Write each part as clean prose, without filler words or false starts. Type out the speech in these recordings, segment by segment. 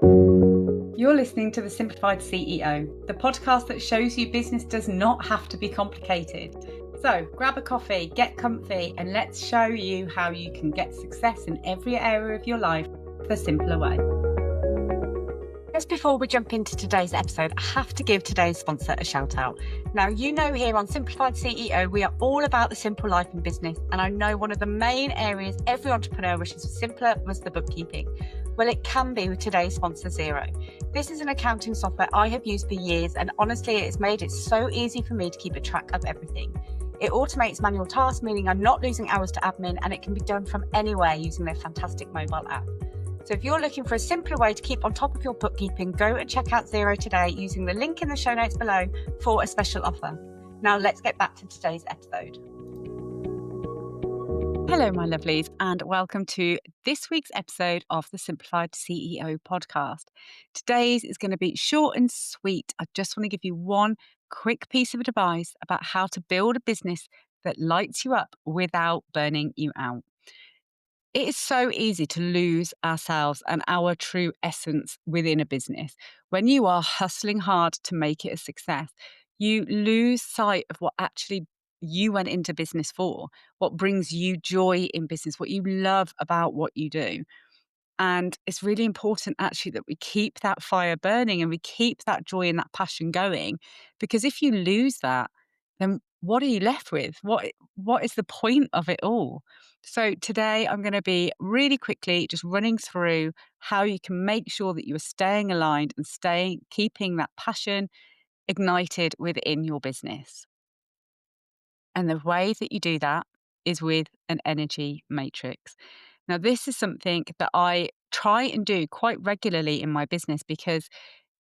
You're listening to The Simplified CEO, the podcast that shows you business does not have to be complicated. So grab a coffee, get comfy, and let's show you how you can get success in every area of your life the simpler way. Just before we jump into today's episode, I have to give today's sponsor a shout out. Now, you know, here on Simplified CEO, we are all about the simple life in business. And I know one of the main areas every entrepreneur wishes was simpler was the bookkeeping. Well, it can be with today's sponsor, Xero. This is an accounting software I have used for years, and honestly, it's made it so easy for me to keep a track of everything. It automates manual tasks, meaning I'm not losing hours to admin, and it can be done from anywhere using their fantastic mobile app. So if you're looking for a simpler way to keep on top of your bookkeeping, go and check out Xero today using the link in the show notes below for a special offer. Now let's get back to today's episode. Hello, my lovelies, and welcome to this week's episode of the Simplified CEO podcast. Today's is going to be short and sweet. I just want to give you one quick piece of advice about how to build a business that lights you up without burning you out. It is so easy to lose ourselves and our true essence within a business. When you are hustling hard to make it a success, you lose sight of what actually you went into business for, what brings you joy in business, what you love about what you do. And it's really important actually that we keep that fire burning and we keep that joy and that passion going. Because if you lose that, then what are you left with? What is the point of it all? So today I'm going to be really quickly just running through how you can make sure that you are staying aligned and keeping that passion ignited within your business. And the way that you do that is with an energy matrix. Now, this is something that I try and do quite regularly in my business because,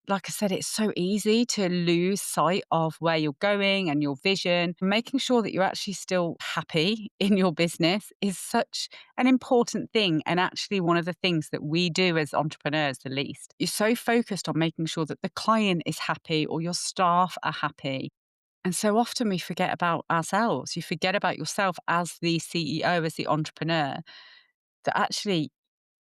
like I said, it's so easy to lose sight of where you're going and your vision. Making sure that you're actually still happy in your business is such an important thing, and actually one of the things that we do as entrepreneurs the least. You're so focused on making sure that the client is happy or your staff are happy. And so often we forget about ourselves. You forget about yourself as the CEO, as the entrepreneur, that actually,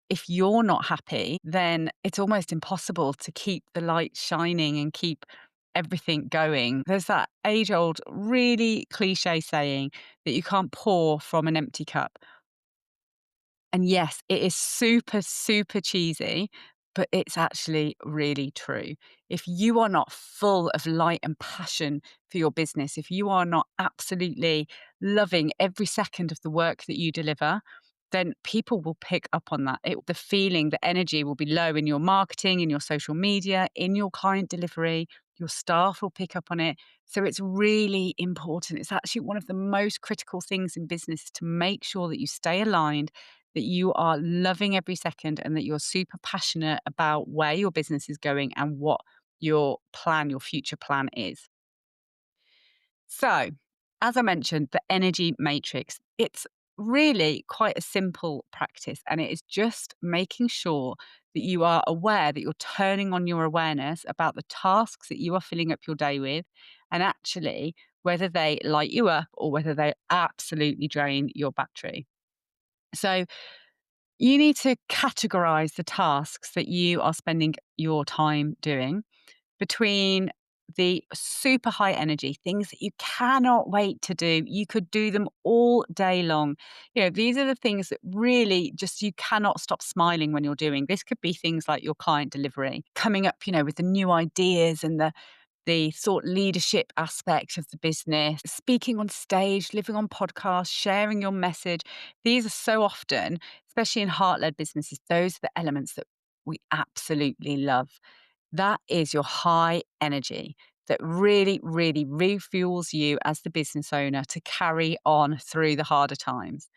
if you're not happy, then it's almost impossible to keep the light shining and keep everything going. There's that age old, really cliche saying that you can't pour from an empty cup. And yes, it is super, super cheesy, but it's actually really true. If you are not full of light and passion for your business, if you are not absolutely loving every second of the work that you deliver, then people will pick up on that. The feeling, the energy will be low in your marketing, in your social media, in your client delivery. Your staff will pick up on it. So it's really important. It's actually one of the most critical things in business to make sure that you stay aligned, that you are loving every second, and that you're super passionate about where your business is going and what your plan, your future plan is. So, as I mentioned, the energy matrix, it's really quite a simple practice, and it is just making sure that you are aware that you're turning on your awareness about the tasks that you are filling up your day with, and actually whether they light you up or whether they absolutely drain your battery. So, you need to categorize the tasks that you are spending your time doing between the super high energy things that you cannot wait to do. You could do them all day long. You know, these are the things that really just you cannot stop smiling when you're doing. This could be things like your client delivery, coming up, with the new ideas and the thought leadership aspect of the business, speaking on stage, living on podcasts, sharing your message. These are so often, especially in heart led businesses, those are the elements that we absolutely love. That is your high energy that really, really refuels you as the business owner to carry on through the harder times.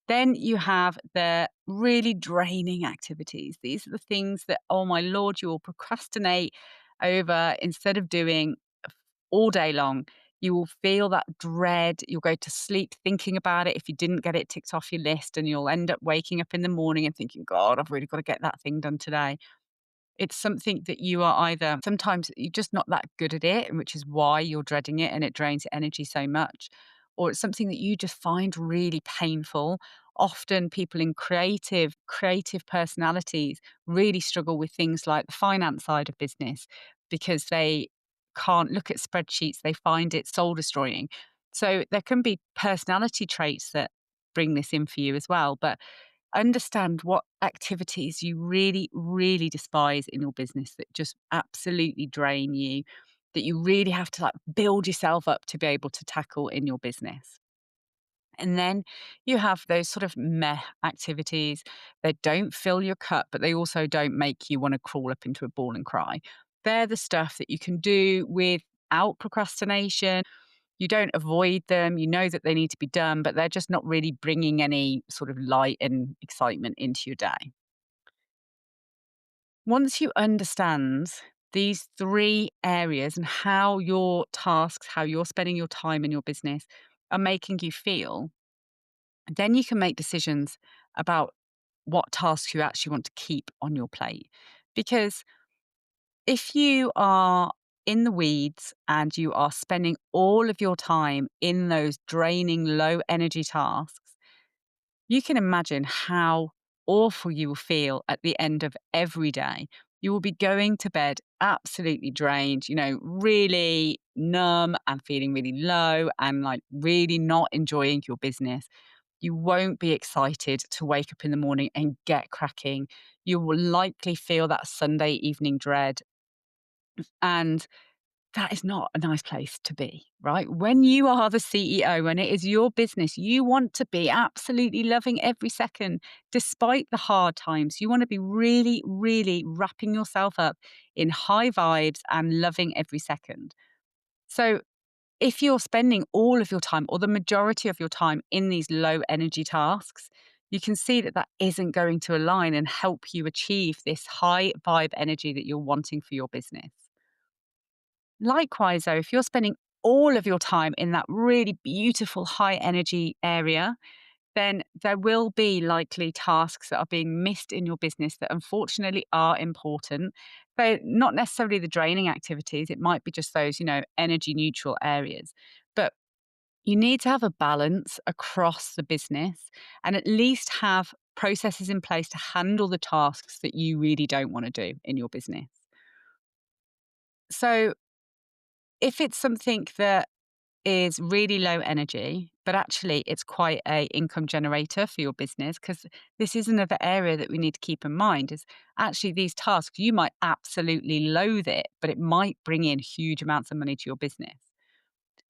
Then you have the really draining activities. These are the things that, oh my Lord, you will procrastinate over instead of doing all day long. You will feel that dread. You'll go to sleep thinking about it if you didn't get it ticked off your list, and you'll end up waking up in the morning and thinking, God, I've really got to get that thing done today. It's something that you are either sometimes you're just not that good at it, and which is why you're dreading it and it drains your energy so much, or it's something that you just find really painful Often people in creative personalities really struggle with things like the finance side of business because they can't look at spreadsheets, they find it soul destroying. So there can be personality traits that bring this in for you as well. But understand what activities you really, really despise in your business that just absolutely drain you, that you really have to like build yourself up to be able to tackle in your business. And then you have those sort of meh activities that don't fill your cup, but they also don't make you want to crawl up into a ball and cry. They're the stuff that you can do without procrastination. You don't avoid them. You know that they need to be done, but they're just not really bringing any sort of light and excitement into your day. Once you understand these three areas and how your tasks, how you're spending your time in your business are making you feel, then you can make decisions about what tasks you actually want to keep on your plate. Because if you are in the weeds and you are spending all of your time in those draining, low energy tasks, you can imagine how awful you will feel at the end of every day. You will be going to bed absolutely drained, really numb and feeling really low and like really not enjoying your business. You won't be excited to wake up in the morning and get cracking. You will likely feel that Sunday evening dread. And that is not a nice place to be, right? When you are the CEO and it is your business, you want to be absolutely loving every second, despite the hard times. You want to be really, really wrapping yourself up in high vibes and loving every second. So, if you're spending all of your time or the majority of your time in these low energy tasks, you can see that that isn't going to align and help you achieve this high vibe energy that you're wanting for your business. Likewise, though, if you're spending all of your time in that really beautiful high energy area, then there will be likely tasks that are being missed in your business that unfortunately are important. They're not necessarily the draining activities, it might be just those, energy neutral areas. But you need to have a balance across the business and at least have processes in place to handle the tasks that you really don't want to do in your business. So, if it's something that is really low energy, but actually it's quite a income generator for your business, because this is another area that we need to keep in mind is actually these tasks, you might absolutely loathe it, but it might bring in huge amounts of money to your business.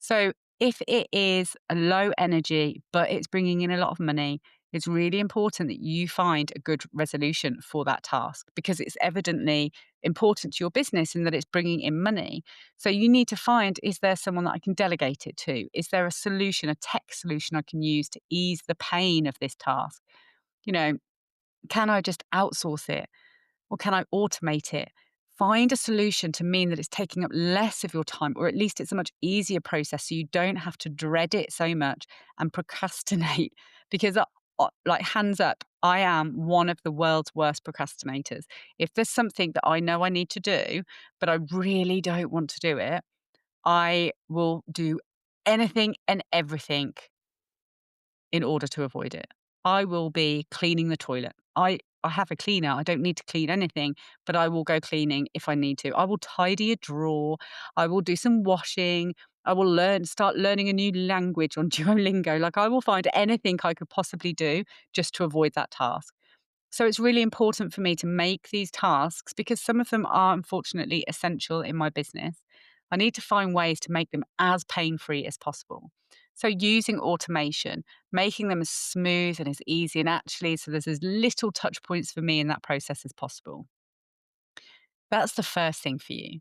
So if it is a low energy, but it's bringing in a lot of money, it's really important that you find a good resolution for that task because it's evidently important to your business in that it's bringing in money. So you need to find, is there someone that I can delegate it to? Is there a solution, a tech solution I can use to ease the pain of this task? You know, can I just outsource it? Or can I automate it? Find a solution to mean that it's taking up less of your time, or at least it's a much easier process so you don't have to dread it so much and procrastinate. Because, like, hands up, I am one of the world's worst procrastinators. If there's something that I know I need to do, but I really don't want to do it, I will do anything and everything in order to avoid it. I will be cleaning the toilet. I have a cleaner. I don't need to clean anything, but I will go cleaning if I need to. I will tidy a drawer. I will do some washing. I will start learning a new language on Duolingo. Like I will find anything I could possibly do just to avoid that task. So it's really important for me to make these tasks because some of them are unfortunately essential in my business. I need to find ways to make them as pain free as possible. So using automation, making them as smooth and as easy and actually so there's as little touch points for me in that process as possible. That's the first thing for you.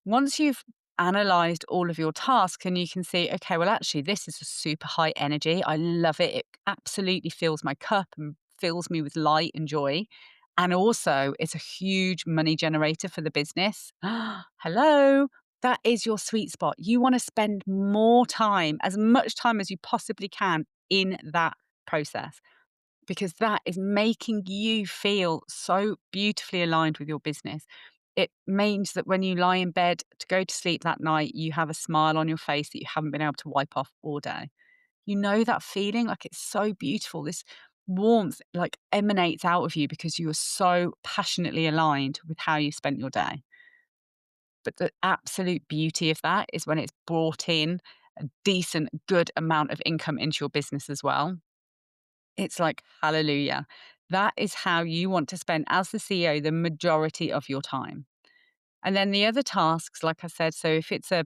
Once you've analyzed all of your tasks and you can see, okay, well, actually, this is a super high energy. I love it. It absolutely fills my cup and fills me with light and joy. And also, it's a huge money generator for the business. Hello, that is your sweet spot. You want to spend more time, as much time as you possibly can in that process because that is making you feel so beautifully aligned with your business. It means that when you lie in bed to go to sleep that night, you have a smile on your face that you haven't been able to wipe off all day. You know that feeling? Like, it's so beautiful. This warmth, like, emanates out of you because you are so passionately aligned with how you spent your day. But the absolute beauty of that is when it's brought in a decent, good amount of income into your business as well. It's like, hallelujah. That is how you want to spend, as the CEO, the majority of your time. And then the other tasks, like I said, so if it's a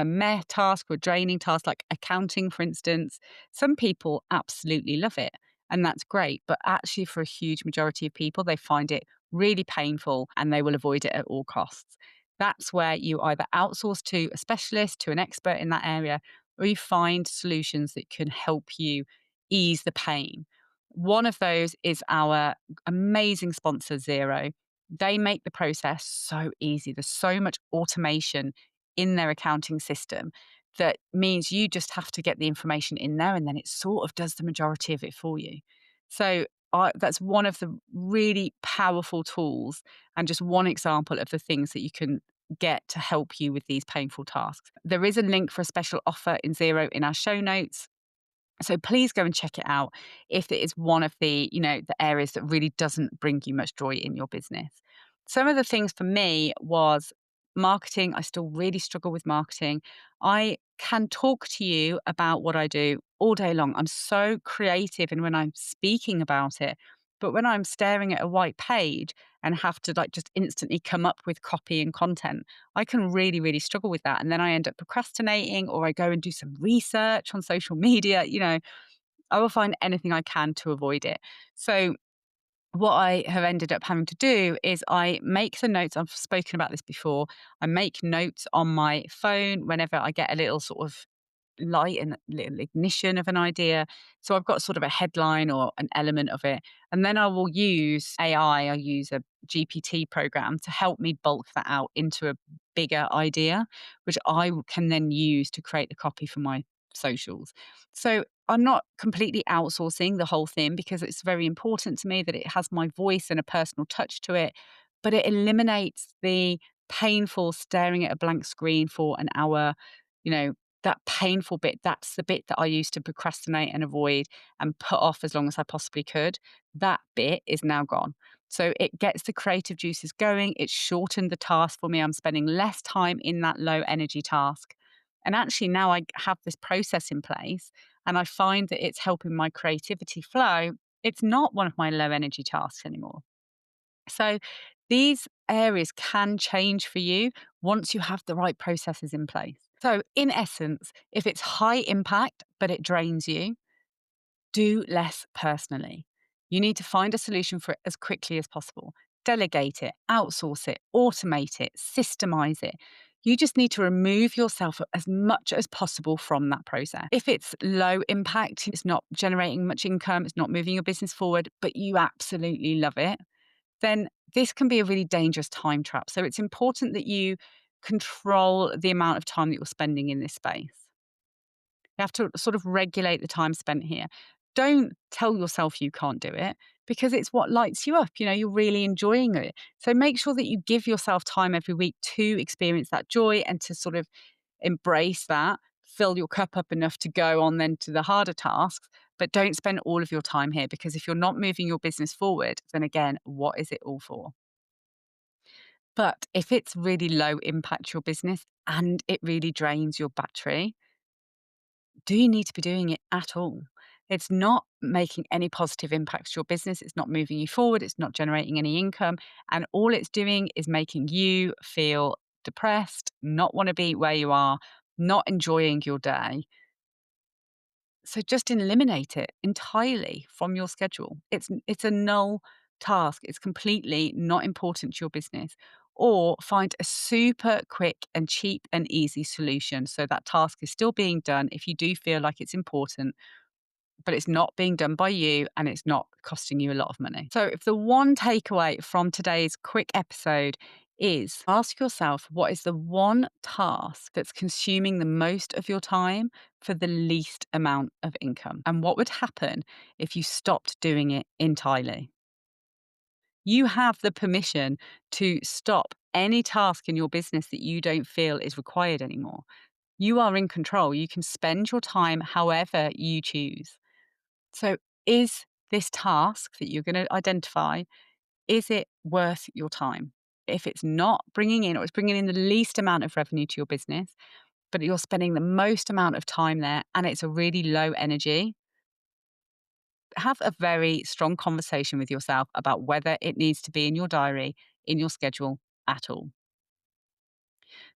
meh task or draining task, like accounting, for instance, some people absolutely love it. And that's great. But actually, for a huge majority of people, they find it really painful and they will avoid it at all costs. That's where you either outsource to a specialist, to an expert in that area, or you find solutions that can help you ease the pain. One of those is our amazing sponsor, Zero. They make the process so easy. There's so much automation in their accounting system that means you just have to get the information in there and then it sort of does the majority of it for you. So that's one of the really powerful tools and just one example of the things that you can get to help you with these painful tasks. There is a link for a special offer in Zero in our show notes. So please go and check it out if it is one of the, the areas that really doesn't bring you much joy in your business. Some of the things for me was marketing. I still really struggle with marketing. I can talk to you about what I do all day long. I'm so creative and when I'm speaking about it, but when I'm staring at a white page and have to like just instantly come up with copy and content, I can really, really struggle with that. And then I end up procrastinating or I go and do some research on social media. I will find anything I can to avoid it. So, what I have ended up having to do is I make the notes. I've spoken about this before. I make notes on my phone whenever I get a little sort of light and little ignition of an idea. So I've got sort of a headline or an element of it. And then I will use AI, I use a GPT program to help me bulk that out into a bigger idea, which I can then use to create the copy for my socials. So I'm not completely outsourcing the whole thing because it's very important to me that it has my voice and a personal touch to it, but it eliminates the painful staring at a blank screen for an hour, you know, that painful bit, that's the bit that I used to procrastinate and avoid and put off as long as I possibly could. That bit is now gone. So it gets the creative juices going. It's shortened the task for me. I'm spending less time in that low energy task. And actually, now I have this process in place and I find that it's helping my creativity flow. It's not one of my low energy tasks anymore. So these areas can change for you once you have the right processes in place. So, in essence, if it's high impact but it drains you, do less personally. You need to find a solution for it as quickly as possible. Delegate it, outsource it, automate it, systemize it. You just need to remove yourself as much as possible from that process. If it's low impact, it's not generating much income, it's not moving your business forward, but you absolutely love it, then this can be a really dangerous time trap. So it's important that you control the amount of time that you're spending in this space. You have to sort of regulate the time spent here. Don't tell yourself you can't do it because it's what lights you up. You're really enjoying it. So make sure that you give yourself time every week to experience that joy and to sort of embrace that, fill your cup up enough to go on then to the harder tasks, but don't spend all of your time here because if you're not moving your business forward, then again, what is it all for? But if it's really low impact your business and it really drains your battery, do you need to be doing it at all? It's not making any positive impacts to your business. It's not moving you forward. It's not generating any income. And all it's doing is making you feel depressed, not want to be where you are, not enjoying your day. So just eliminate it entirely from your schedule. It's a null task. It's completely not important to your business. Or find a super quick and cheap and easy solution so that task is still being done if you do feel like it's important, but it's not being done by you and it's not costing you a lot of money. So, if the one takeaway from today's quick episode is ask yourself what is the one task that's consuming the most of your time for the least amount of income? And what would happen if you stopped doing it entirely? You have the permission to stop any task in your business that you don't feel is required anymore. You are in control. You can spend your time however you choose. So, is this task that you're going to identify, is it worth your time? If it's not bringing in, or it's bringing in the least amount of revenue to your business, but you're spending the most amount of time there and it's a really low energy, have a very strong conversation with yourself about whether it needs to be in your diary, in your schedule at all.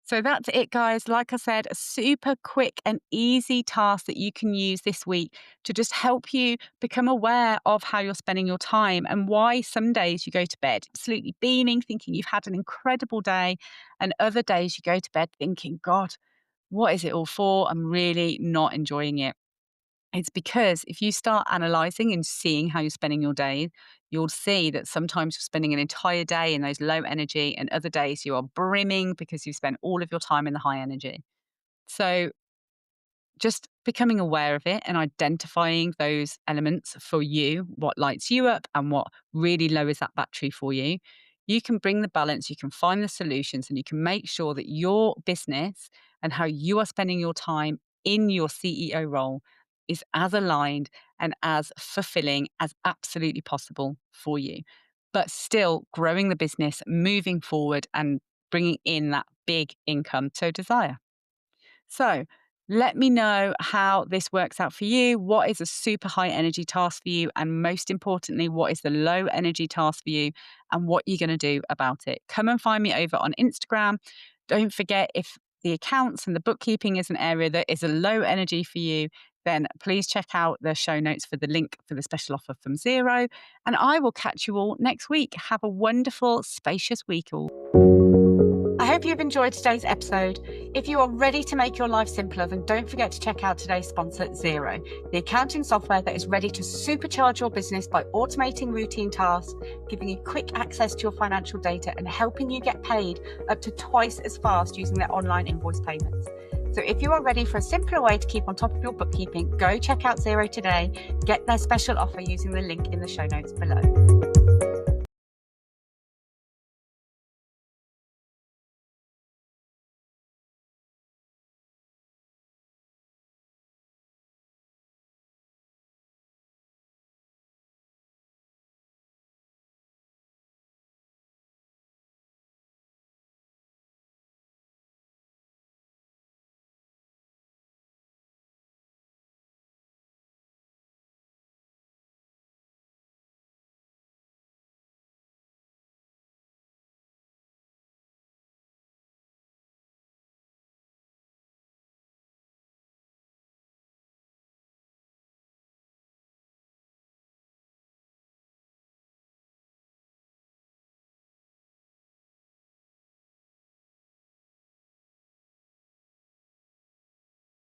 So that's it, guys. Like I said, a super quick and easy task that you can use this week to just help you become aware of how you're spending your time and why some days you go to bed absolutely beaming, thinking you've had an incredible day, and other days you go to bed thinking, God, what is it all for? I'm really not enjoying it. It's because if you start analyzing and seeing how you're spending your day, you'll see that sometimes you're spending an entire day in those low energy, and other days you are brimming because you spent all of your time in the high energy. So just becoming aware of it and identifying those elements for you, what lights you up and what really lowers that battery for you, you can bring the balance, you can find the solutions, and you can make sure that your business and how you are spending your time in your CEO role is as aligned and as fulfilling as absolutely possible for you, but still growing the business, moving forward, and bringing in that big income to desire. So let me know how this works out for you. What is a super high energy task for you? And most importantly, what is the low energy task for you and what you're going to do about it? Come and find me over on Instagram. Don't forget, if the accounts and the bookkeeping is an area that is a low energy for you, then please check out the show notes for the link for the special offer from Zero. And I will catch you all next week. Have a wonderful, spacious week all. I hope you've enjoyed today's episode. If you are ready to make your life simpler, then don't forget to check out today's sponsor, Zero, the accounting software that is ready to supercharge your business by automating routine tasks, giving you quick access to your financial data, and helping you get paid up to twice as fast using their online invoice payments. So if you are ready for a simpler way to keep on top of your bookkeeping, go check out Zero today. Get their special offer using the link in the show notes below.